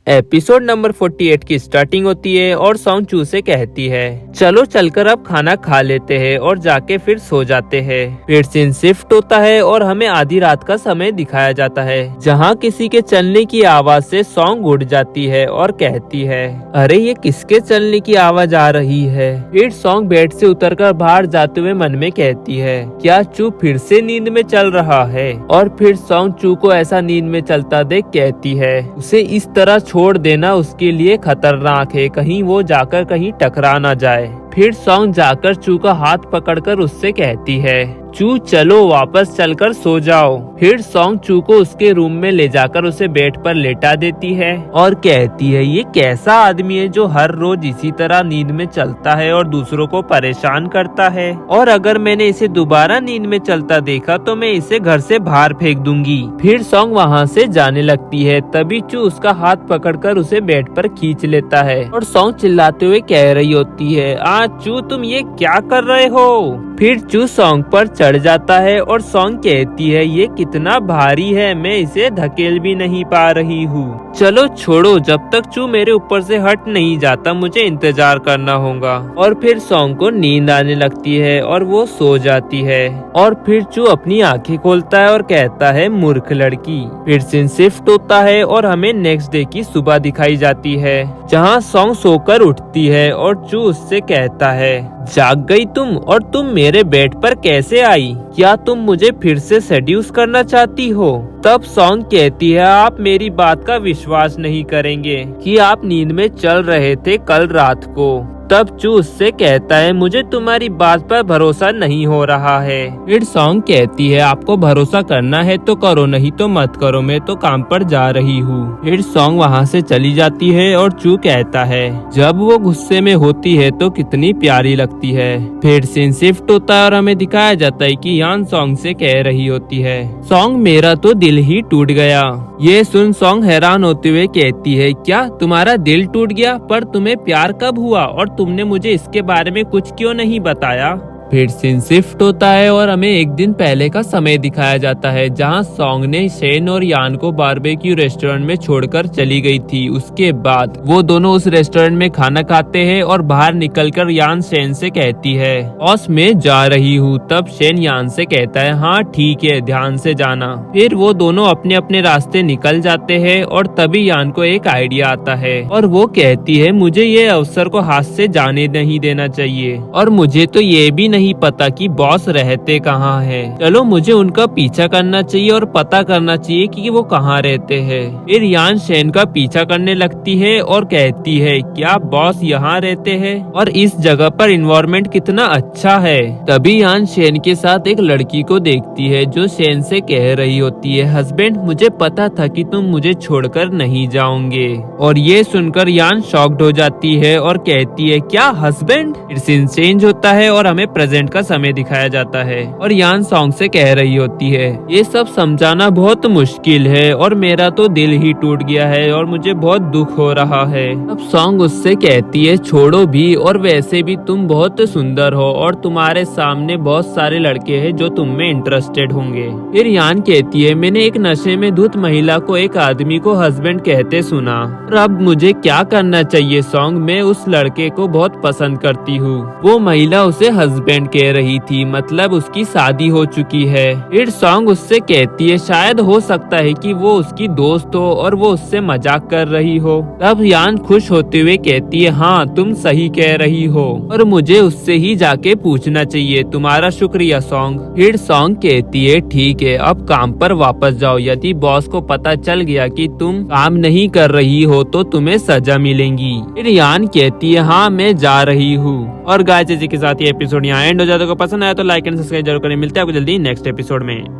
Episode number 48 की starting होती है और सॉन्ग चू से कहती है चलो चलकर अब खाना खा लेते हैं और जाके फिर सो जाते हैं। फिर सीन शिफ्ट होता है और हमें आधी रात का समय दिखाया जाता है जहां किसी के चलने की आवाज से सॉन्ग उड़ जाती है और कहती है अरे ये किसके चलने की आवाज आ रही है। फिर सॉन्ग बेड से उतरकर बाहर जाते हुए मन में कहती है क्या चू फिर से नींद में चल रहा है। और फिर सॉन्ग चू को ऐसा नींद में चलता देख कहती है उसे इस तरह छोड़ देना उसके लिए खतरनाक है, कहीं वो जाकर कहीं टकरा ना जाए। फिर सॉन्ग जाकर चू का हाथ पकड़कर उससे कहती है चू चलो वापस चलकर सो जाओ। फिर सॉन्ग चू को उसके रूम में ले जाकर उसे बेड पर लेटा देती है और कहती है ये कैसा आदमी है जो हर रोज इसी तरह नींद में चलता है और दूसरों को परेशान करता है, और अगर मैंने इसे दोबारा नींद में चलता देखा तो मैं इसे घर से बाहर फेंक दूंगी। फिर सॉन्ग वहाँ से जाने लगती है, तभी चू उसका हाथ पकड़कर उसे बेड पर खींच लेता है और सॉन्ग चिल्लाते हुए कह रही होती है चू तुम ये क्या कर रहे हो। फिर चू सॉन्ग पर चढ़ जाता है और सॉन्ग कहती है ये कितना भारी है, मैं इसे धकेल भी नहीं पा रही हूँ। चलो छोड़ो, जब तक चू मेरे ऊपर से हट नहीं जाता मुझे इंतजार करना होगा। और फिर सॉन्ग को नींद आने लगती है और वो सो जाती है। और फिर चू अपनी आंखें खोलता है और कहता है मूर्ख लड़की। फिर सीन शिफ्ट होता है और हमें नेक्स्ट डे की सुबह दिखाई जाती है जहाँ सॉन्ग सोकर उठती है और चू उससे कहता है जाग गई तुम, और तुम मेरे बेड पर कैसे आई, क्या तुम मुझे फिर से सेड्यूस करना चाहती हो। तब सॉन्ग कहती है आप मेरी बात का विश्वास नहीं करेंगे कि आप नींद में चल रहे थे कल रात को। तब चू उससे कहता है मुझे तुम्हारी बात पर भरोसा नहीं हो रहा है। फिर सॉन्ग कहती है आपको भरोसा करना है तो करो, नहीं तो मत करो, मैं तो काम पर जा रही हूँ। फिर सॉन्ग वहाँ से चली जाती है और चू कहता है जब वो गुस्से में होती है तो कितनी प्यारी लगती है। फिर सीन शिफ्ट होता है और हमें दिखाया जाता है कि यान सॉन्ग से कह रही होती है सॉन्ग मेरा तो दिल ही टूट गया। ये सुन सॉन्ग हैरान होते हुए कहती है क्या तुम्हारा दिल टूट गया, पर तुम्हें प्यार कब हुआ और तुमने मुझे इसके बारे में कुछ क्यों नहीं बताया। फिर सीन शिफ्ट होता है और हमें एक दिन पहले का समय दिखाया जाता है जहां सॉन्ग ने शेन और यान को बारबेक्यू रेस्टोरेंट में छोड़कर चली गई थी। उसके बाद वो दोनों उस रेस्टोरेंट में खाना खाते हैं और बाहर निकलकर यान शेन से कहती है बॉस मैं जा रही हूँ। तब शेन यान से कहता है हाँ ठीक है, ध्यान से जाना। फिर वो दोनों अपने अपने रास्ते निकल जाते हैं और तभी यान को एक आइडिया आता है और वो कहती है मुझे ये अवसर को हाथ से जाने नहीं देना चाहिए, और मुझे तो ये भी नहीं पता कि बॉस रहते कहाँ हैं। चलो मुझे उनका पीछा करना चाहिए और पता करना चाहिए कि वो कहाँ रहते हैं। फिर यान शेन का पीछा करने लगती है और कहती है क्या बॉस यहाँ रहते हैं और इस जगह पर इन्वायरमेंट कितना अच्छा है। तभी यान शेन के साथ एक लड़की को देखती है जो शेन से कह रही होती है हस्बैंड मुझे पता था कि तुम मुझे छोड़कर नहीं जाओगे। और ये सुनकर यान शॉक्ड हो जाती है और कहती है क्या हस्बैंड। फिर सीन चेंज होता है और हमें प्रेजेंट का समय दिखाया जाता है और यान सॉन्ग से कह रही होती है ये सब समझाना बहुत मुश्किल है और मेरा तो दिल ही टूट गया है और मुझे बहुत दुख हो रहा है। अब सॉन्ग उससे कहती है छोड़ो भी, और वैसे भी तुम बहुत सुंदर हो और तुम्हारे सामने बहुत सारे लड़के हैं जो तुम में इंटरेस्टेड होंगे। फिर यान कहती है मैंने एक नशे में धुत महिला को एक आदमी को हस्बैंड कहते सुना, और अब मुझे क्या करना चाहिए सॉन्ग। मैं उस लड़के को बहुत पसंद करती हूँ। वो महिला उसे हस्बैंड कह रही थी, मतलब उसकी शादी हो चुकी है। फिर सॉन्ग उससे कहती है शायद हो सकता है कि वो उसकी दोस्त हो और वो उससे मजाक कर रही हो। तब यान खुश होते हुए कहती है हाँ तुम सही कह रही हो और मुझे उससे ही जाके पूछना चाहिए। तुम्हारा शुक्रिया सॉन्ग। फिर सॉन्ग कहती है ठीक है अब काम पर वापस जाओ, यदि बॉस को पता चल गया कि तुम काम नहीं कर रही हो तो तुम्हें सजा मिलेगी। फिर यान कहती है हाँ मैं जा रही हूँ। और गाइस जी के साथ ये एपिसोड यहाँ एंड हो जाता है। पसंद आया तो लाइक एंड सब्सक्राइब जरूर करें। मिलते हैं आपको जल्दी नेक्स्ट एपिसोड में।